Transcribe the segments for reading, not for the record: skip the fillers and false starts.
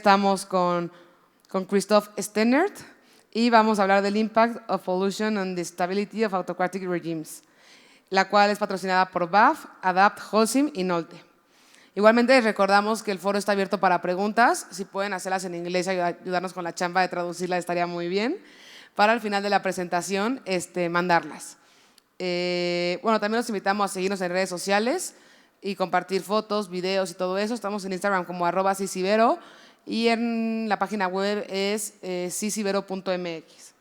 Estamos con Christoph Steinert y vamos a hablar del Impact of Pollution on the Stability of Autocratic Regimes, la cual es patrocinada por BAF, ADAPT, HOSIM y NOLTE. Igualmente les recordamos que el foro está abierto para preguntas, si pueden hacerlas en inglés y ayudarnos con la chamba de traducirlas estaría muy bien, para al final de la presentación mandarlas. Bueno, también los invitamos a seguirnos en redes sociales y compartir fotos, videos y todo eso. Estamos en Instagram como @CIS IBERO y en la página web es cisibero.mx.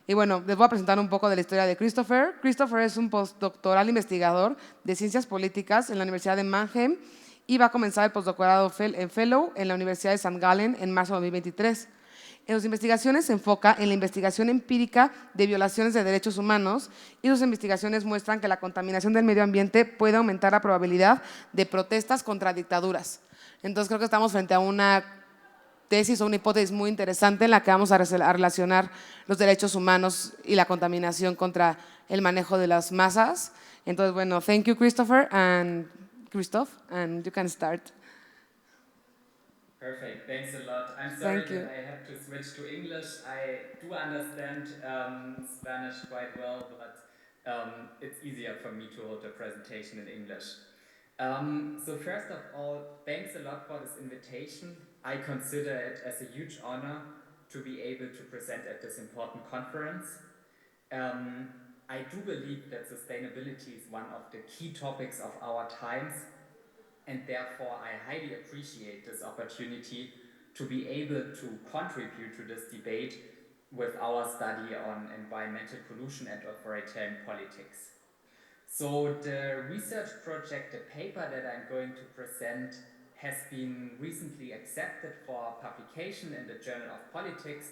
Y bueno, les voy a presentar un poco de la historia de Christopher. Christopher es un postdoctoral investigador de ciencias políticas en la Universidad de Mannheim y va a comenzar el postdoctorado en Fellow en la Universidad de St. Gallen en marzo de 2023. En sus investigaciones se enfoca en la investigación empírica de violaciones de derechos humanos y sus investigaciones muestran que la contaminación del medio ambiente puede aumentar la probabilidad de protestas contra dictaduras. Entonces creo que estamos frente a una tesis o una hipótesis muy interesante en la que vamos a relacionar los derechos humanos y la contaminación contra el manejo de las masas. Entonces, bueno, thank you, Christoph, and you can start. Perfect, thanks a lot. I'm sorry that I have to switch to English. I do understand Spanish quite well, but it's easier for me to hold a presentation in English. So first of all, thanks a lot for this invitation. I consider it as a huge honor to be able to present at this important conference. I do believe that sustainability is one of the key topics of our times, and therefore I highly appreciate this opportunity to be able to contribute to this debate with our study on environmental pollution and authoritarian politics. So the research project, the paper that I'm going to present, has been recently accepted for publication in the Journal of Politics,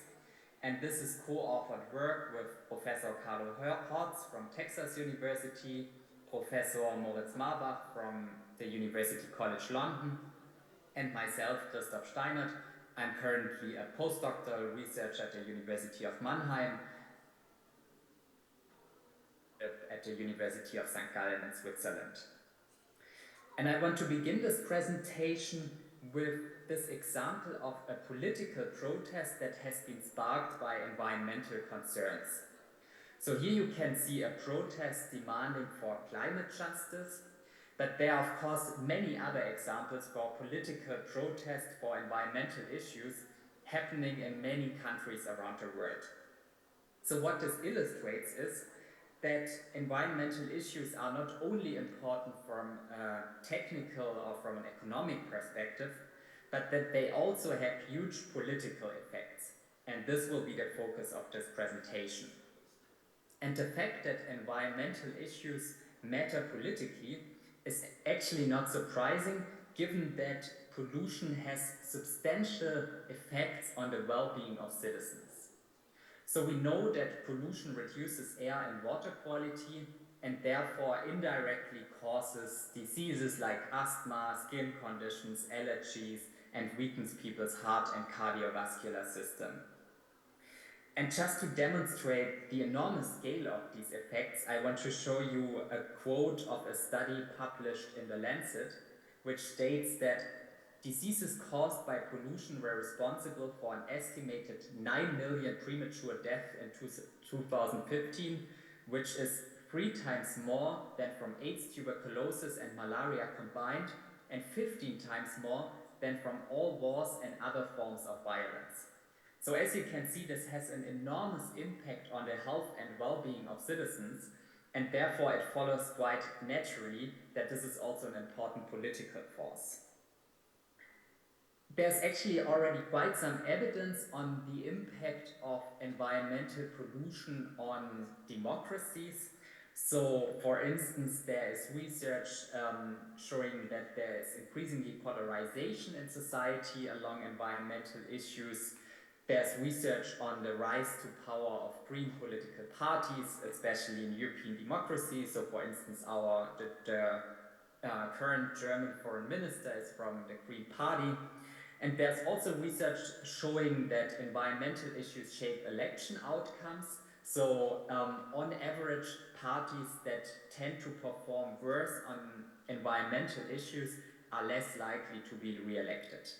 and this is co-authored work with Professor Carlo Hortz from Texas University, Professor Moritz Marbach from the University College London, and myself, Christoph Steinert. I'm currently a postdoctoral researcher at the University of Mannheim, at the University of St. Gallen in Switzerland. And I want to begin this presentation with this example of a political protest that has been sparked by environmental concerns. So here you can see a protest demanding for climate justice, but there are of course many other examples for political protest for environmental issues happening in many countries around the world. So what this illustrates is that environmental issues are not only important from a technical or from an economic perspective, but that they also have huge political effects. And this will be the focus of this presentation. And the fact that environmental issues matter politically is actually not surprising, given that pollution has substantial effects on the well-being of citizens. So we know that pollution reduces air and water quality and therefore indirectly causes diseases like asthma, skin conditions, allergies, and weakens people's heart and cardiovascular system. And just to demonstrate the enormous scale of these effects, I want to show you a quote of a study published in The Lancet, which states that diseases caused by pollution were responsible for an estimated 9 million premature deaths in 2015, which is 3 times more than from AIDS, tuberculosis, and malaria combined, and 15 times more than from all wars and other forms of violence. So as you can see, this has an enormous impact on the health and well-being of citizens, and therefore it follows quite naturally that this is also an important political force. There's actually already quite some evidence on the impact of environmental pollution on democracies. So, for instance, there is research showing that there is increasingly polarization in society along environmental issues. There's research on the rise to power of green political parties, especially in European democracy. So, for instance, the current German foreign minister is from the Green Party. And there's also research showing that environmental issues shape election outcomes. So on average, parties that tend to perform worse on environmental issues are less likely to be re-elected.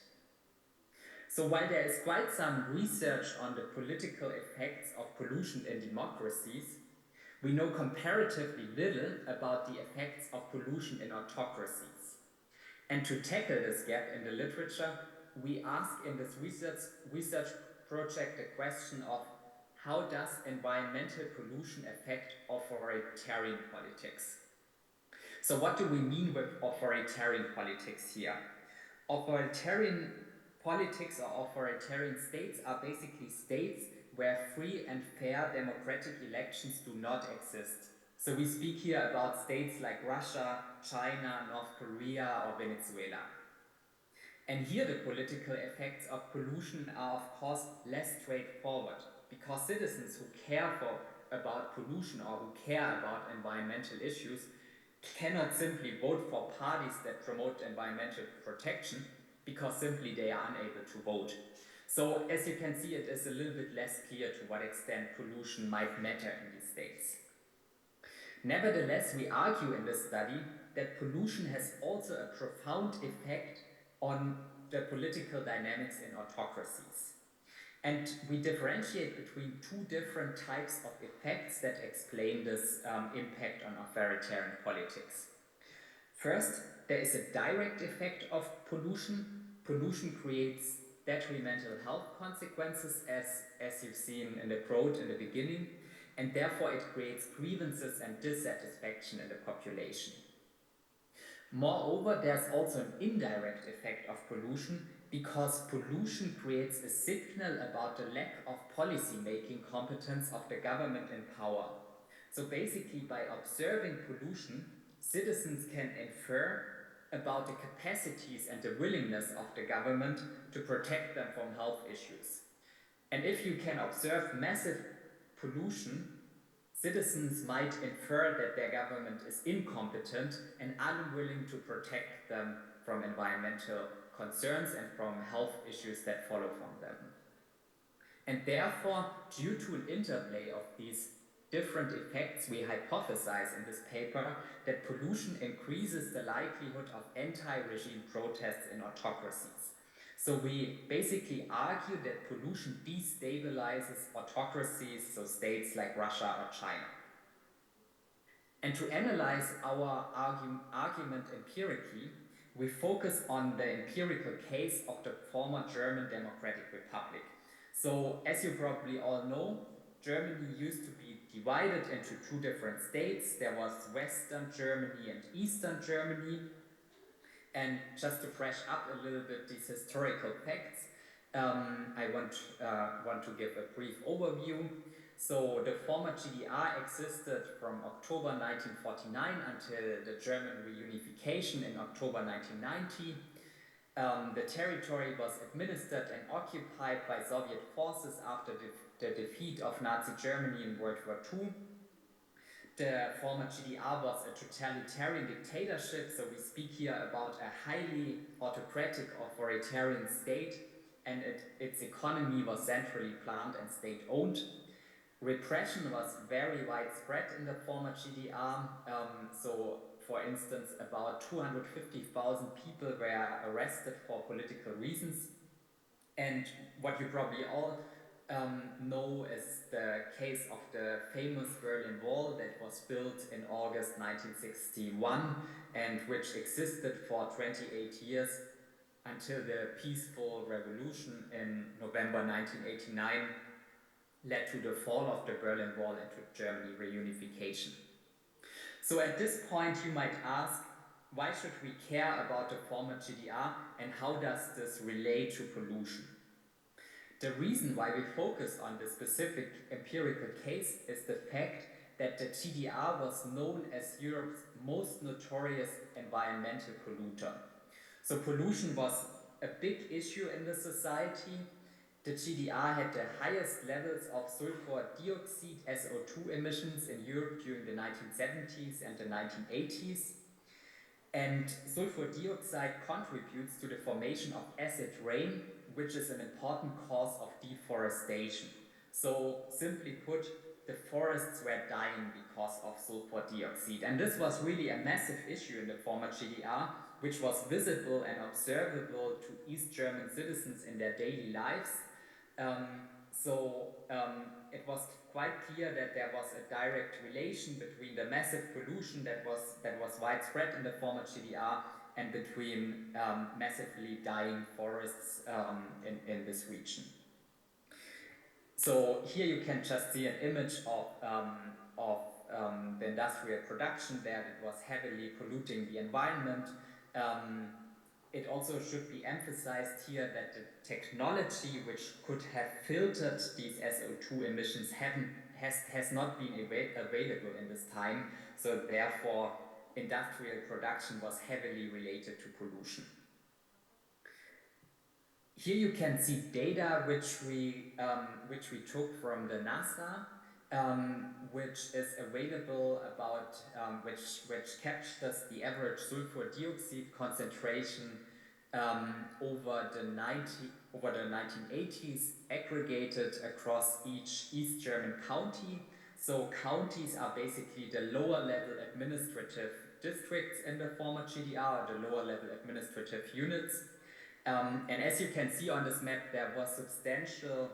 So while there is quite some research on the political effects of pollution in democracies, we know comparatively little about the effects of pollution in autocracies. And to tackle this gap in the literature, we ask in this research project the question of how does environmental pollution affect authoritarian politics? So what do we mean with authoritarian politics here? Authoritarian politics or authoritarian states are basically states where free and fair democratic elections do not exist. So we speak here about states like Russia, China, North Korea, or Venezuela. And here the political effects of pollution are of course less straightforward, because citizens who care about pollution or who care about environmental issues cannot simply vote for parties that promote environmental protection, because simply they are unable to vote. So as you can see, it is a little bit less clear to what extent pollution might matter in these states. Nevertheless, we argue in this study that pollution has also a profound effect on the political dynamics in autocracies. And we differentiate between two different types of effects that explain this impact on authoritarian politics. First, there is a direct effect of pollution. Pollution creates detrimental health consequences, as you've seen in the quote in the beginning, and therefore it creates grievances and dissatisfaction in the population. Moreover, there's also an indirect effect of pollution, because pollution creates a signal about the lack of policy-making competence of the government in power. So basically, by observing pollution, citizens can infer about the capacities and the willingness of the government to protect them from health issues. And if you can observe massive pollution, citizens might infer that their government is incompetent and unwilling to protect them from environmental concerns and from health issues that follow from them. And therefore, due to an interplay of these different effects, we hypothesize in this paper that pollution increases the likelihood of anti-regime protests in autocracies. So we basically argue that pollution destabilizes autocracies, so states like Russia or China. And to analyze our argument empirically, we focus on the empirical case of the former German Democratic Republic. So, as you probably all know, Germany used to be divided into two different states. There was Western Germany and Eastern Germany. And just to fresh up a little bit these historical facts, I want to give a brief overview. So the former GDR existed from October 1949 until the German reunification in October 1990. The territory was administered and occupied by Soviet forces after the defeat of Nazi Germany in World War II. The former GDR was a totalitarian dictatorship, so we speak here about a highly autocratic authoritarian state, and its economy was centrally planned and state-owned. Repression was very widespread in the former GDR, so for instance about 250,000 people were arrested for political reasons. And what you probably all know is the case of the famous Berlin Wall that was built in August 1961 and which existed for 28 years until the peaceful revolution in November 1989 led to the fall of the Berlin Wall and to Germany reunification. So at this point you might ask, why should we care about the former GDR and how does this relate to pollution? The reason why we focus on this specific empirical case is the fact that the GDR was known as Europe's most notorious environmental polluter. So pollution was a big issue in the society. The GDR had the highest levels of sulfur dioxide (SO2) emissions in Europe during the 1970s and the 1980s. And sulfur dioxide contributes to the formation of acid rain, which is an important cause of deforestation. So simply put, the forests were dying because of sulfur dioxide. And this was really a massive issue in the former GDR which was visible and observable to East German citizens in their daily lives. It was quite clear that there was a direct relation between the massive pollution that was widespread in the former GDR and between massively dying forests in this region. So here you can just see an image of the industrial production there that was heavily polluting the environment. It also should be emphasized here that the technology which could have filtered these SO2 emissions has not been available in this time, so therefore industrial production was heavily related to pollution. Here you can see data which we took from the NASA, which is available about which captures the average sulfur dioxide concentration over the 1980s, aggregated across each East German county. So counties are basically the lower level administrative districts in the former GDR, the lower level administrative units. And as you can see on this map, there was substantial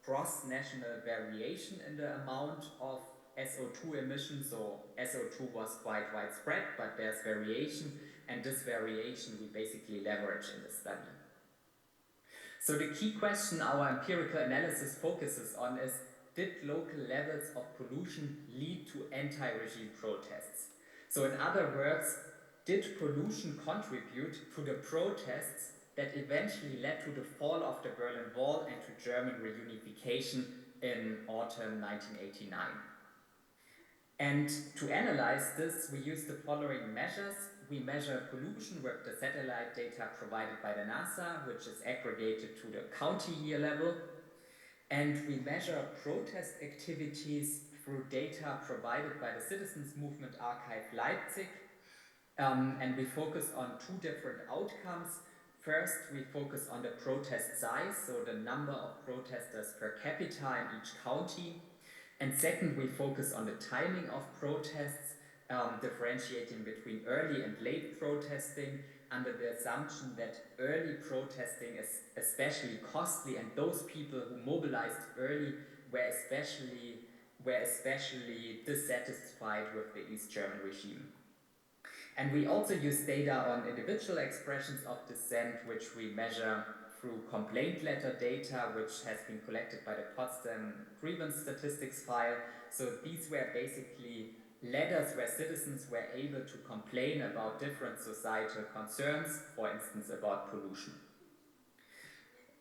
cross-national variation in the amount of SO2 emissions. So SO2 was quite widespread, but there's variation, and this variation we basically leverage in the study. So the key question our empirical analysis focuses on is, did local levels of pollution lead to anti-regime protests? So in other words, did pollution contribute to the protests that eventually led to the fall of the Berlin Wall and to German reunification in autumn 1989? And to analyze this, we use the following measures. We measure pollution with the satellite data provided by the NASA, which is aggregated to the county year level. And we measure protest activities through data provided by the Citizens Movement Archive Leipzig. And we focus on two different outcomes. First, we focus on the protest size, so the number of protesters per capita in each county. And second, we focus on the timing of protests, differentiating between early and late protesting, under the assumption that early protesting is especially costly, and those people who mobilized early were especially dissatisfied with the East German regime. And we also use data on individual expressions of dissent, which we measure through complaint letter data, which has been collected by the Potsdam grievance statistics file. So these were basically letters where citizens were able to complain about different societal concerns, for instance, about pollution.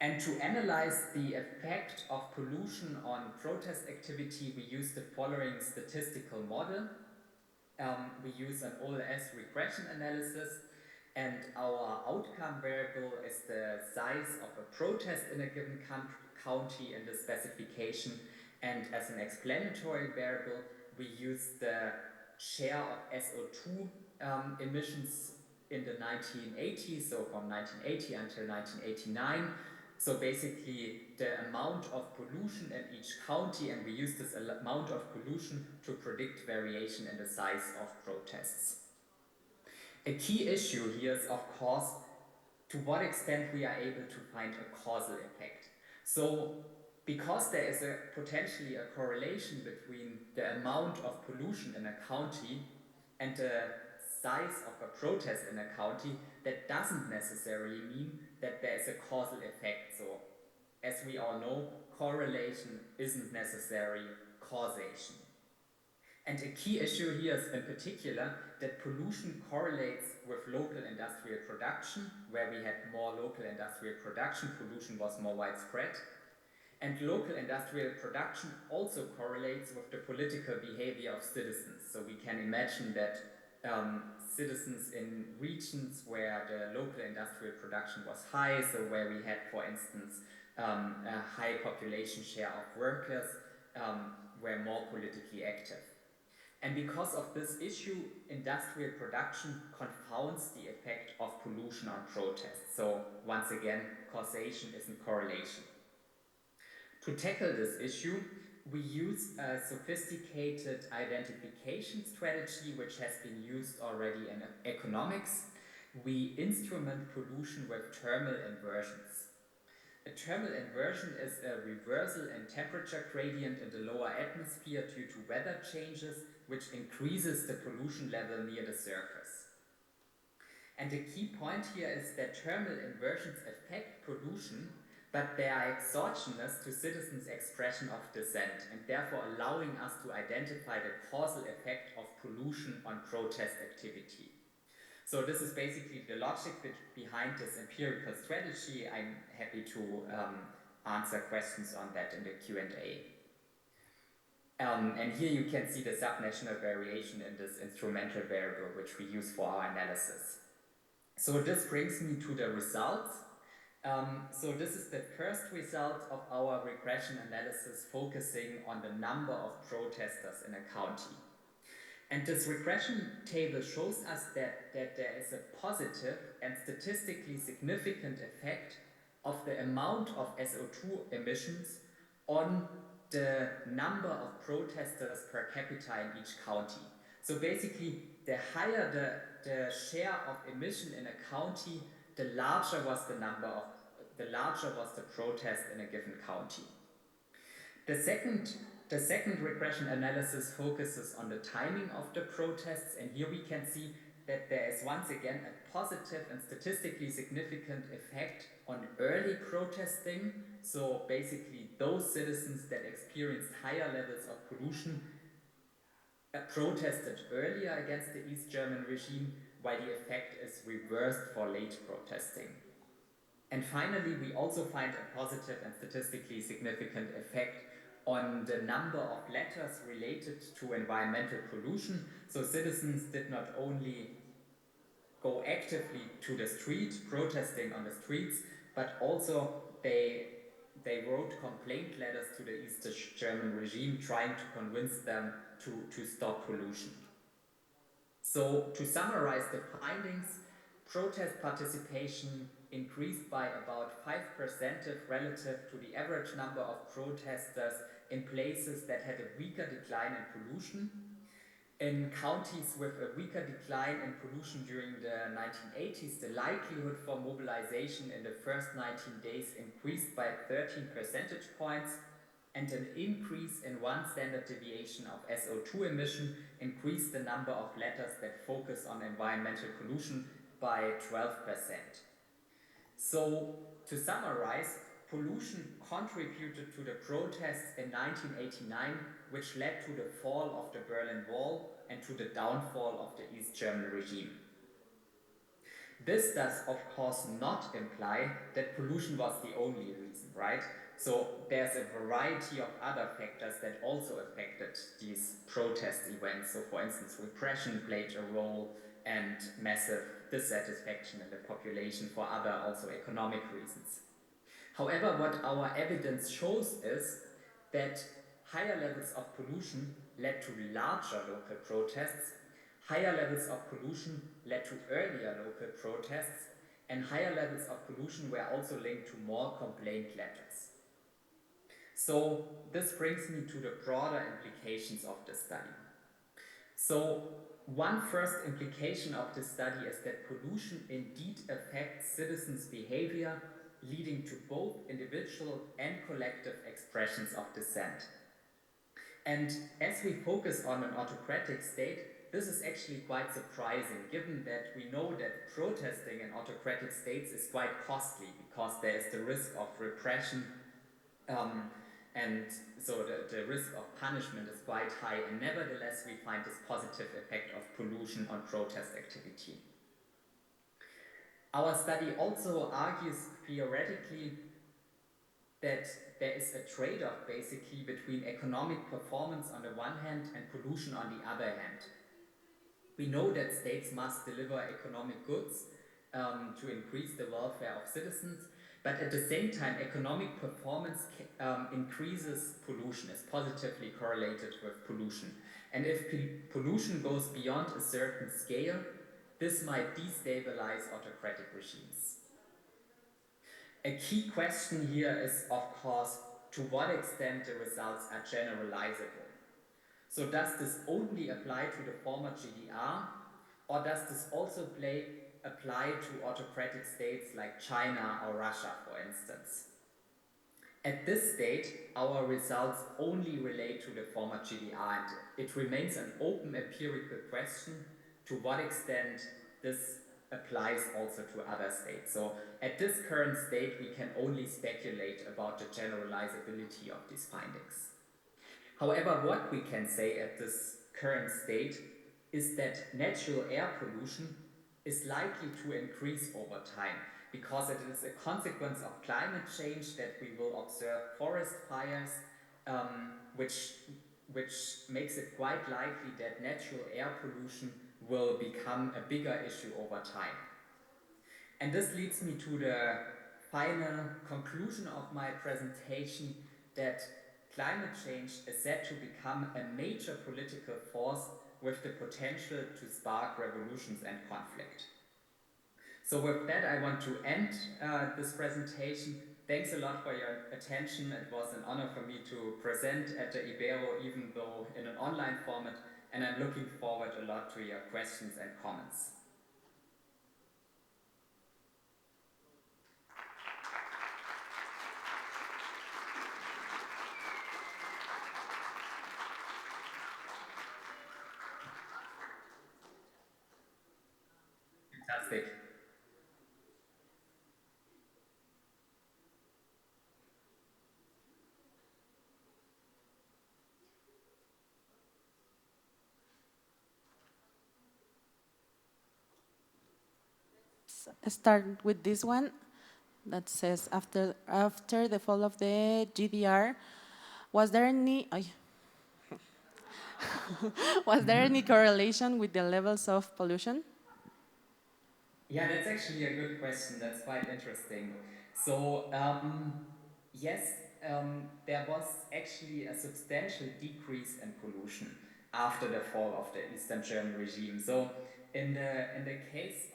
And to analyze the effect of pollution on protest activity, we use the following statistical model. We use an OLS regression analysis, and our outcome variable is the size of a protest in a given county in the specification, and as an explanatory variable, we use the share of SO2 emissions in the 1980s, so from 1980 until 1989. So basically the amount of pollution in each county, and we use this amount of pollution to predict variation in the size of protests. A key issue here is, of course, to what extent we are able to find a causal effect. So because there is potentially a correlation between the amount of pollution in a county and the size of a protest in a county, that doesn't necessarily mean that there is a causal effect. So as we all know, correlation isn't necessarily causation. And a key issue here is in particular that pollution correlates with local industrial production. Where we had more local industrial production, pollution was more widespread. And local industrial production also correlates with the political behavior of citizens. So we can imagine that citizens in regions where the local industrial production was high, so where we had, for instance, a high population share of workers, were more politically active. And because of this issue, industrial production confounds the effect of pollution on protests. So once again, causation isn't correlation. To tackle this issue, we use a sophisticated identification strategy which has been used already in economics. we instrument pollution with thermal inversions. A thermal inversion is a reversal in temperature gradient in the lower atmosphere due to weather changes, which increases the pollution level near the surface. And the key point here is that thermal inversions affect pollution, but they are exogenous to citizens' expression of dissent, and therefore allowing us to identify the causal effect of pollution on protest activity. So this is basically the logic behind this empirical strategy. I'm happy to answer questions on that in the Q&A. And here you can see the subnational variation in this instrumental variable which we use for our analysis. So this brings me to the results. So this is the first result of our regression analysis focusing on the number of protesters in a county. And this regression table shows us that there is a positive and statistically significant effect of the amount of SO2 emissions on the number of protesters per capita in each county. So basically, the higher the share of emission in a county, the larger was the protest in a given county. The second regression analysis focuses on the timing of the protests, and here we can see that there is once again a positive and statistically significant effect on early protesting. So basically those citizens that experienced higher levels of pollution protested earlier against the East German regime, while the effect is reversed for late protesting. And finally, we also find a positive and statistically significant effect on the number of letters related to environmental pollution. So citizens did not only go actively to the street, protesting on the streets, but also they wrote complaint letters to the East German regime trying to convince them to stop pollution. So to summarize the findings, protest participation increased by about 5% relative to the average number of protesters in places that had a weaker decline in pollution. In counties with a weaker decline in pollution during the 1980s, the likelihood for mobilization in the first 19 days increased by 13 percentage points, and an increase in one standard deviation of SO2 emission increased the number of letters that focus on environmental pollution by 12%. So, to summarize, pollution contributed to the protests in 1989, which led to the fall of the Berlin Wall and to the downfall of the East German regime. This does, of course, not imply that pollution was the only reason, right? So there's a variety of other factors that also affected these protest events. So for instance, repression played a role and massive dissatisfaction in the population for other also economic reasons. However, what our evidence shows is that higher levels of pollution led to larger local protests, higher levels of pollution led to earlier local protests, and higher levels of pollution were also linked to more complaint letters. So this brings me to the broader implications of the study. So one first implication of this study is that pollution indeed affects citizens' behavior, leading to both individual and collective expressions of dissent. And as we focus on an autocratic state, this is actually quite surprising, given that we know that protesting in autocratic states is quite costly because there is the risk of repression, and so the risk of punishment is quite high, and nevertheless we find this positive effect of pollution on protest activity. Our study also argues theoretically that there is a trade-off basically between economic performance on the one hand and pollution on the other hand. We know that states must deliver economic goods to increase the welfare of citizens, but at the same time economic performance increases pollution, is positively correlated with pollution. And if pollution goes beyond a certain scale, this might destabilize autocratic regimes. A key question here is, of course, to what extent the results are generalizable. So does this only apply to the former GDR, or does this also play apply to autocratic states like China or Russia, for instance. At this state, our results only relate to the former GDR, and it remains an open empirical question to what extent this applies also to other states. So at this current state, we can only speculate about the generalizability of these findings. However, what we can say at this current state is that natural air pollution is likely to increase over time because it is a consequence of climate change that we will observe forest fires, which makes it quite likely that natural air pollution will become a bigger issue over time. And this leads me to the final conclusion of my presentation, that climate change is set to become a major political force with the potential to spark revolutions and conflict. So with that, I want to end this presentation. Thanks a lot for your attention. It was an honor for me to present at the IBERO, even though in an online format, and I'm looking forward a lot to your questions and comments. Fantastic. Start with this one that says, after the fall of the GDR, was there any was there any correlation with the levels of pollution? Yeah, that's actually a good question. That's quite interesting. So, yes, there was actually a substantial decrease in pollution after the fall of the Eastern German regime. So, in the case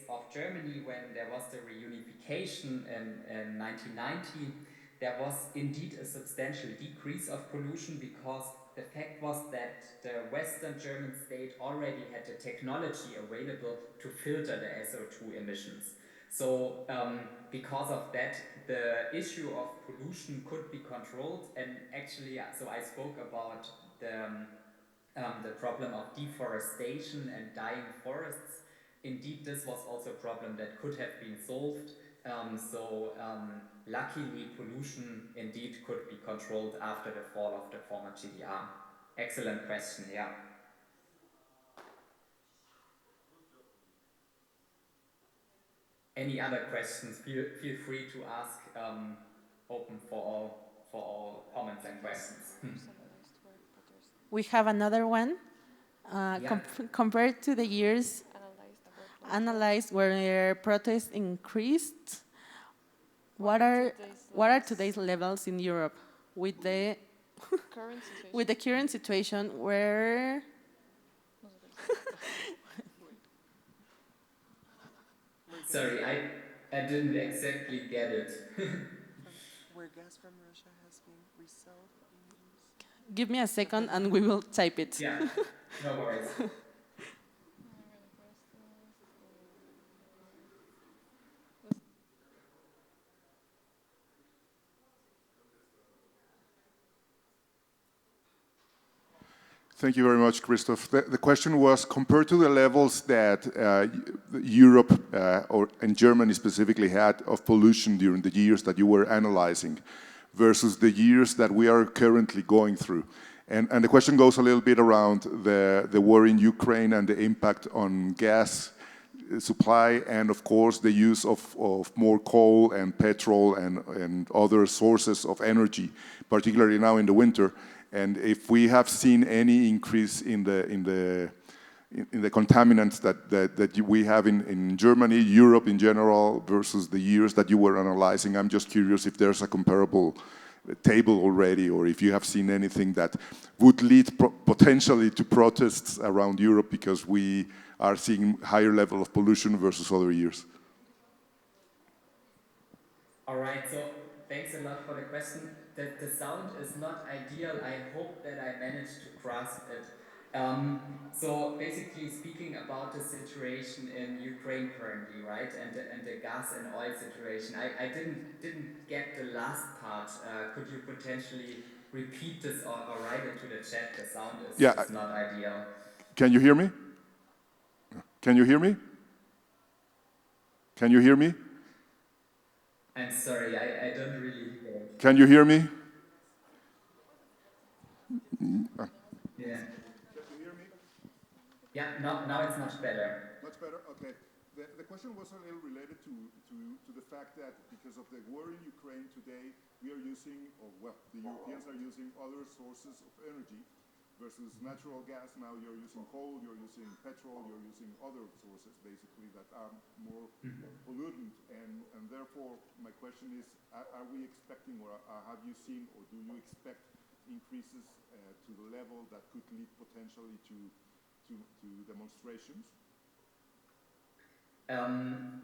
of Germany, when there was the reunification in 1990, there was indeed a substantial decrease of pollution because the fact was that the Western German state already had the technology available to filter the SO2 emissions. So because of that, the issue of pollution could be controlled. And actually, so I spoke about the problem of deforestation and dying forests. Indeed, this was also a problem that could have been solved. Luckily, pollution indeed could be controlled after the fall of the former GDR. Excellent question, yeah. Any other questions? Feel free to ask. Open for all comments and questions. We have another one. Yeah. Compared to the years analyzed where protests increased, what are today's levels in Europe with the with the current situation where Sorry, I didn't exactly get it. Where gas from Russia has been resold in use. give me a second and we will type it. Yeah, no worries. Thank you very much, Christoph. The question was, compared to the levels that Europe and Germany specifically had of pollution during the years that you were analyzing versus the years that we are currently going through. And the question goes a little bit around the war in Ukraine and the impact on gas supply and, of course, the use of more coal and petrol and other sources of energy, particularly now in the winter. And if we have seen any increase in the contaminants that we have in Germany, Europe in general, versus the years that you were analyzing, I'm just curious if there's a comparable table already, or if you have seen anything that would lead potentially to protests around Europe because we are seeing higher level of pollution versus other years. All right, so thanks a lot for the question. The sound is not ideal. I hope that I managed to grasp it. So basically speaking about the situation in Ukraine currently, right, and the gas and oil situation, I didn't get the last part. Could you potentially repeat this or write it to the chat? The sound Yeah, is not ideal. can you hear me? Can you hear me? Can you hear me? I'm sorry, I don't really hear it. Can you hear me? Yeah. Can you hear me? Yeah, now it's much better. Much better? Okay. The question was a little related to the fact that because of the war in Ukraine today, we are using, or well, the Europeans are using other sources of energy versus natural gas. Now you're using coal, you're using petrol, you're using other sources basically that are more pollutant. And therefore, my question is, are we expecting or have you seen or do you expect increases to the level that could lead potentially to demonstrations?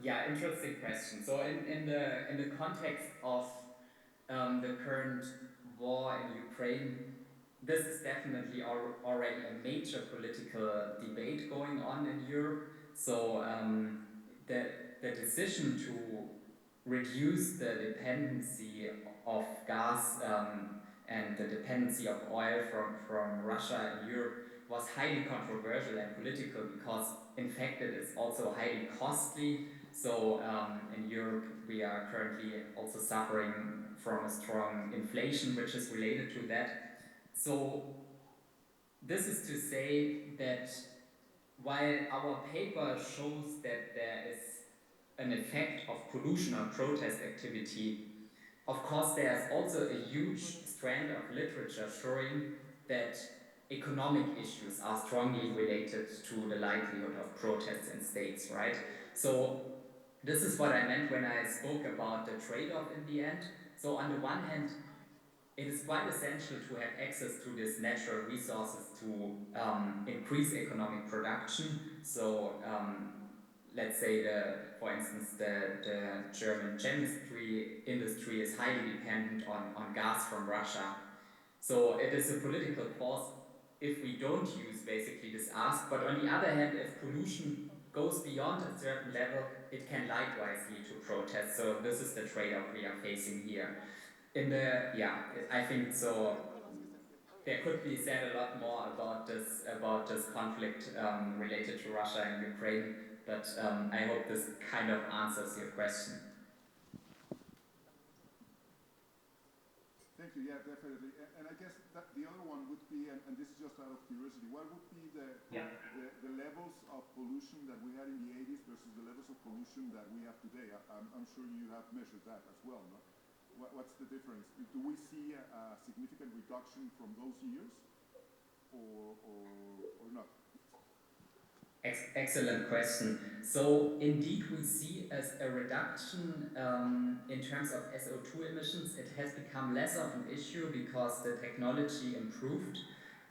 Yeah, interesting question. So in the context of the current war in Ukraine, this is definitely already a major political debate going on in Europe. So the decision to reduce the dependency of gas and the dependency of oil from Russia in Europe was highly controversial and political because in fact it is also highly costly. So in Europe we are currently also suffering from a strong inflation which is related to that. So this is to say that while our paper shows that there is an effect of pollution on protest activity, of course there's also a huge strand of literature showing that economic issues are strongly related to the likelihood of protests in states, right? So this is what I meant when I spoke about the trade-off in the end. So on the one hand, it is quite essential to have access to these natural resources to increase economic production. So let's say for instance, the German chemistry industry is highly dependent on gas from Russia. So it is a political force if we don't use basically this ask, but on the other hand, if pollution goes beyond a certain level, it can likewise lead to protests. So this is the trade-off we are facing here. I think so. There could be said a lot more about this conflict related to Russia and Ukraine, but I hope this kind of answers your question. Thank you. Yeah, definitely. And I guess that the other one would be, and this is just out of curiosity, what would be the levels of pollution that we had in the 80s versus the levels of pollution that we have today? I'm sure you have measured that as well, no? What's the difference? Do we see a significant reduction from those years or not? Excellent question. So indeed we see as a reduction in terms of SO2 emissions. It has become less of an issue because the technology improved.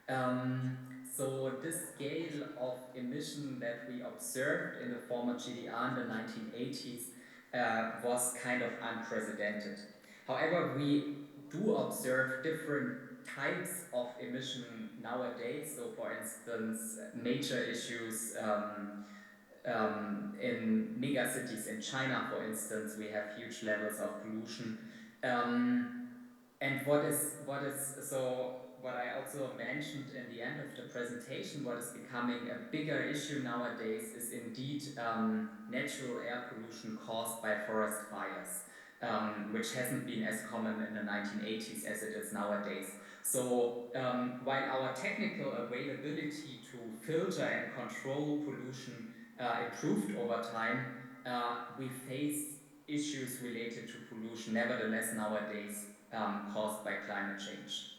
So this scale of emission that we observed in the former GDR in the 1980s was kind of unprecedented. However, we do observe different types of emission nowadays. So for instance, nature issues in megacities in China, for instance, we have huge levels of pollution. And what I also mentioned in the end of the presentation, what is becoming a bigger issue nowadays is indeed natural air pollution caused by forest fires, which hasn't been as common in the 1980s as it is nowadays. So while our technical availability to filter and control pollution improved over time, we face issues related to pollution nevertheless nowadays caused by climate change.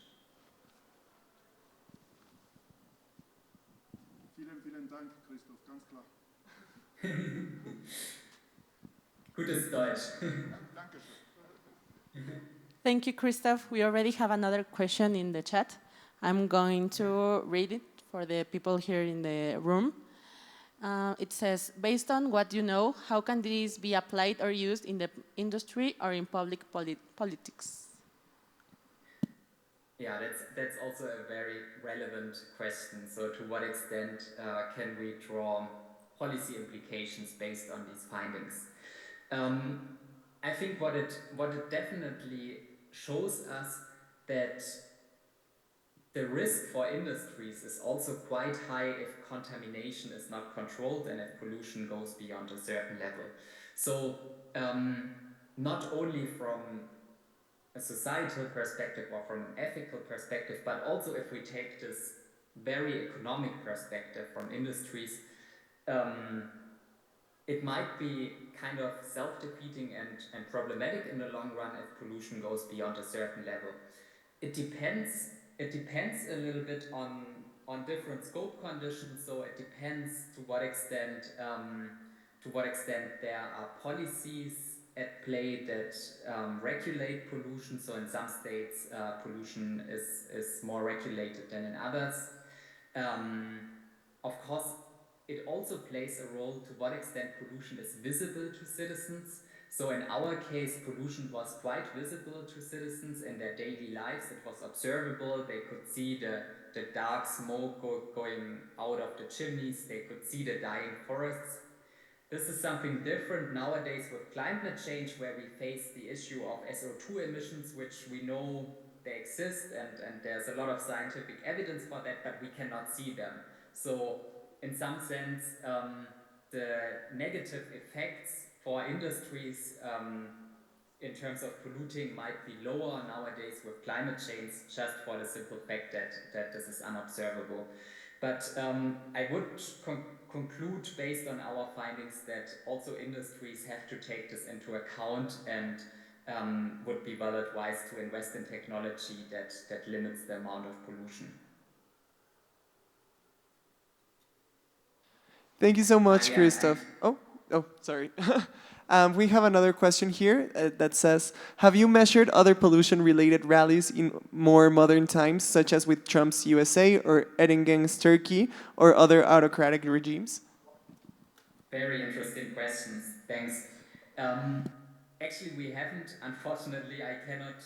Vielen Dank, Christoph, ganz klar. Gutes Deutsch. Thank you, Christoph. We already have another question in the chat. I'm going to read it for the people here in the room. It says, based on what you know, how can this be applied or used in the industry or in public politics? Yeah, that's also a very relevant question. So to what extent can we draw policy implications based on these findings? I think what it definitely shows us that the risk for industries is also quite high if contamination is not controlled and if pollution goes beyond a certain level. So not only from a societal perspective or from an ethical perspective, but also if we take this very economic perspective from industries, it might be kind of self-defeating and problematic in the long run if pollution goes beyond a certain level. It depends a little bit on different scope conditions, so it depends to what extent there are policies at play that regulate pollution. So in some states pollution is more regulated than in others. Of course, it also plays a role to what extent pollution is visible to citizens. So in our case, pollution was quite visible to citizens in their daily lives. It was observable. They could see the dark smoke going out of the chimneys. They could see the dying forests. This is something different nowadays with climate change, where we face the issue of SO2 emissions, which we know they exist, and there's a lot of scientific evidence for that, but we cannot see them. So in some sense, the negative effects for industries in terms of polluting might be lower nowadays with climate change, just for the simple fact that this is unobservable. But I would conclude based on our findings that also industries have to take this into account and would be well advised to invest in technology that limits the amount of pollution. Thank you so much, Yeah, Christoph. Oh, sorry. We have another question here that says, have you measured other pollution-related rallies in more modern times, such as with Trump's USA or Erdogan's Turkey or other autocratic regimes? Very interesting questions. Thanks. Actually, we haven't. Unfortunately, I cannot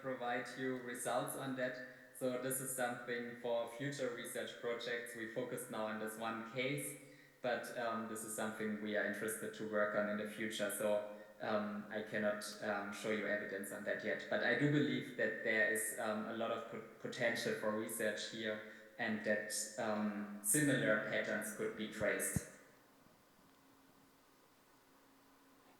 provide you results on that. So this is something for future research projects. We focus now on this one case, but this is something we are interested to work on in the future. So I cannot show you evidence on that yet. But I do believe that there is a lot of potential for research here, and that similar patterns could be traced.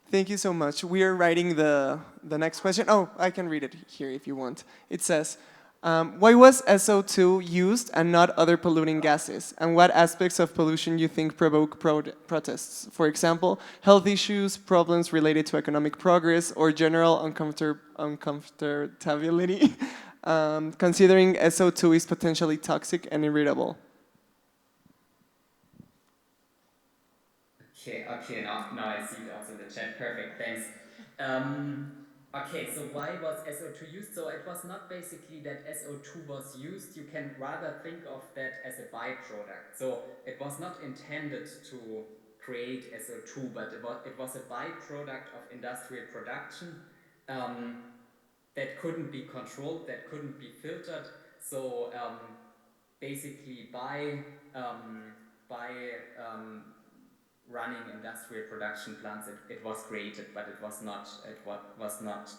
Thank you so much. We are writing the next question. Oh, I can read it here if you want. It says, why was SO2 used and not other polluting gases? And what aspects of pollution you think provoke protests? For example, health issues, problems related to economic progress, or general uncomfortability, considering SO2 is potentially toxic and irritable. Okay, now I see it also in the chat. Perfect, thanks. Okay, so why was SO2 used? So it was not basically that SO2 was used. You can rather think of that as a byproduct. So it was not intended to create SO2, but it was a byproduct of industrial production that couldn't be controlled, that couldn't be filtered. So basically by running industrial production plants, it was created, but it was not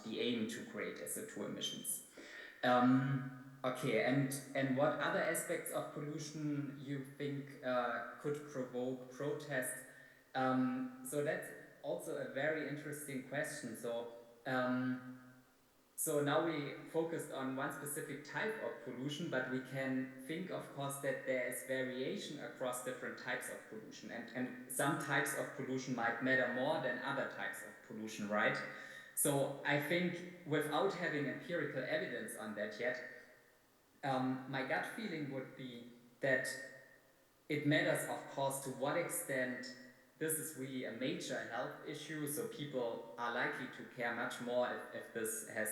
the aim to create SO2 emissions. Okay, and what other aspects of pollution you think could provoke protest? So that's also a very interesting question. So now we focused on one specific type of pollution, but we can think, of course, that there is variation across different types of pollution. And some types of pollution might matter more than other types of pollution, right? So I think without having empirical evidence on that yet, my gut feeling would be that it matters, of course, to what extent this is really a major health issue. So people are likely to care much more if this has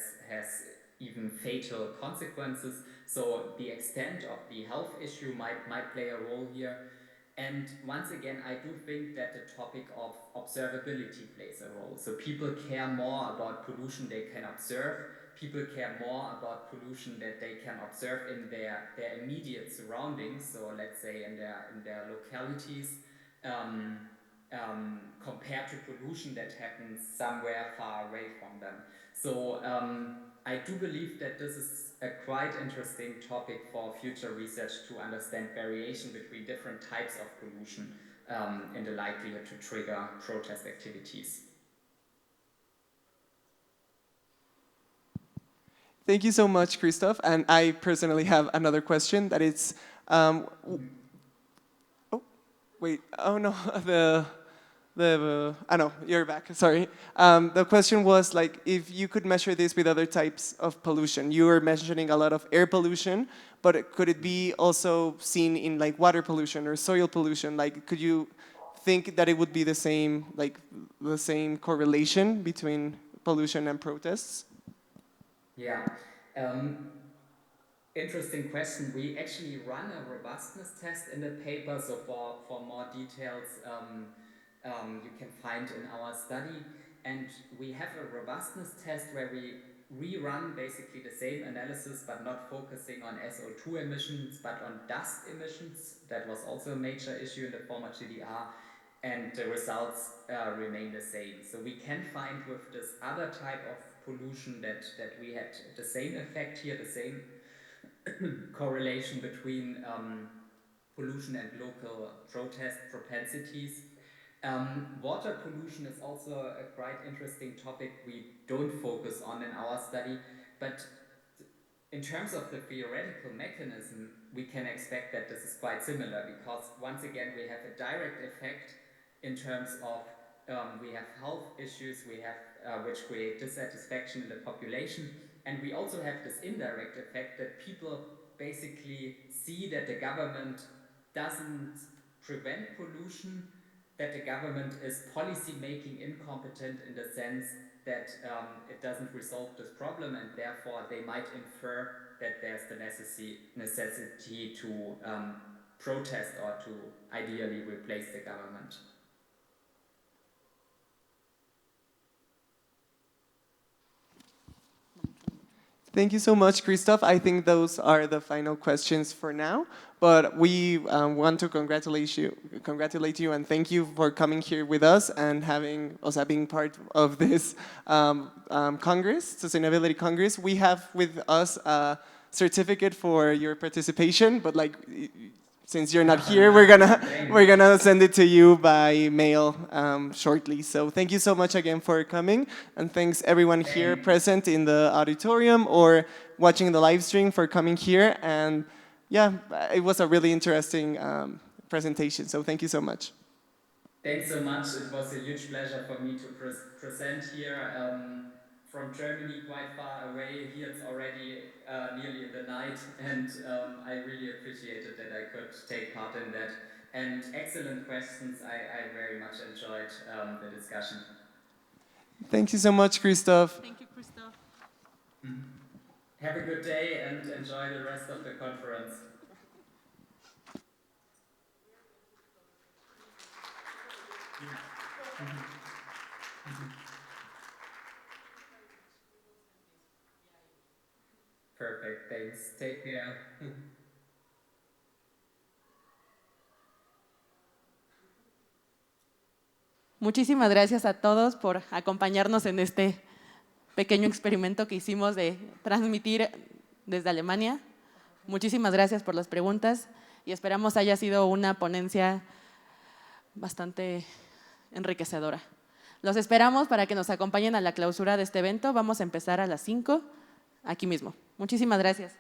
even fatal consequences. So the extent of the health issue might play a role here. And once again, I do think that the topic of observability plays a role. So people care more about pollution they can observe. People care more about pollution that they can observe in their immediate surroundings. So let's say in their localities, compared to pollution that happens somewhere far away from them. So I do believe that this is a quite interesting topic for future research to understand variation between different types of pollution and the likelihood to trigger protest activities. Thank you so much, Christoph. And I personally have another question that it's, oh, wait, oh no, I know, you're back, sorry. The question was like, if you could measure this with other types of pollution. You were mentioning a lot of air pollution, but could it be also seen in like water pollution or soil pollution? Like, could you think that it would be the same, like the same correlation between pollution and protests? Yeah. Interesting question. We actually run a robustness test in the paper, so for more details you can find in our study. And we have a robustness test where we rerun basically the same analysis, but not focusing on SO2 emissions, but on dust emissions. That was also a major issue in the former GDR. And the results remain the same. So we can find with this other type of pollution that we had the same effect here, the same correlation between pollution and local protest propensities. Water pollution is also a quite interesting topic we don't focus on in our study, but in terms of the theoretical mechanism, we can expect that this is quite similar, because once again we have a direct effect in terms of we have health issues, we have which create dissatisfaction in the population, and we also have this indirect effect that people basically see that the government doesn't prevent pollution, that the government is policy making incompetent in the sense that it doesn't resolve this problem, and therefore they might infer that there's the necessity to protest or to ideally replace the government. Thank you so much, Christoph. I think those are the final questions for now. But we want to congratulate you and thank you for coming here with us and being part of this Congress, Sustainability Congress. We have with us a certificate for your participation, but like, since you're not here, we're gonna send it to you by mail shortly. So thank you so much again for coming, and thanks everyone here present in the auditorium or watching the live stream for coming here. And yeah, it was a really interesting presentation. So thank you so much. Thanks so much. It was a huge pleasure for me to present here. From Germany, quite far away. Here it's already nearly in the night, and I really appreciated that I could take part in that. And excellent questions. I very much enjoyed the discussion. Thank you so much, Christoph. Thank you, Christoph. Have a good day and enjoy the rest of the conference. Perfect, thanks. Take care. Muchísimas gracias a todos por acompañarnos en este pequeño experimento que hicimos de transmitir desde Alemania. Muchísimas gracias por las preguntas y esperamos haya sido una ponencia bastante enriquecedora. Los esperamos para que nos acompañen a la clausura de este evento. Vamos a empezar a las 5 aquí mismo. Muchísimas gracias.